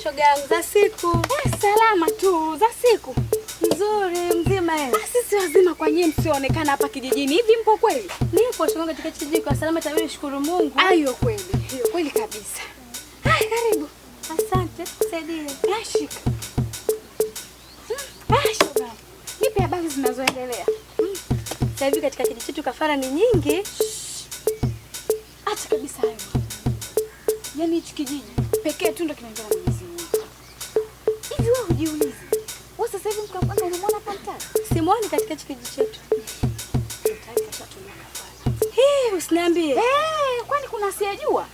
shoga yangu za siku? Salama tu za siku. Nzuri mzima wewe? Sisi wazima kwa nyinyi msioonekana hapa kijijini. Hivi mpo kweli? Nipo shoga katika kijiji kwa salama tabii shukuru Mungu. Ayo kweli. Hiyo kweli kabisa. Hai karibu. Asante, tusaidie. Shika. Shoga. Nipe habari zinazoendelea. Sasa hivi katika kijiji chetu kafara ni nyingi. Acha kabisa hayo. Yaani hichi kijiji pekee tu ndio kinaendelea na Mwenyezi Mungu. Hivi wewe hujiulize. Wewe sasa hivi mko kwanza unamwona hapa mtani? Simuoni katika kijiji chetu. Usiniambie. Kwani kuna asiyejua?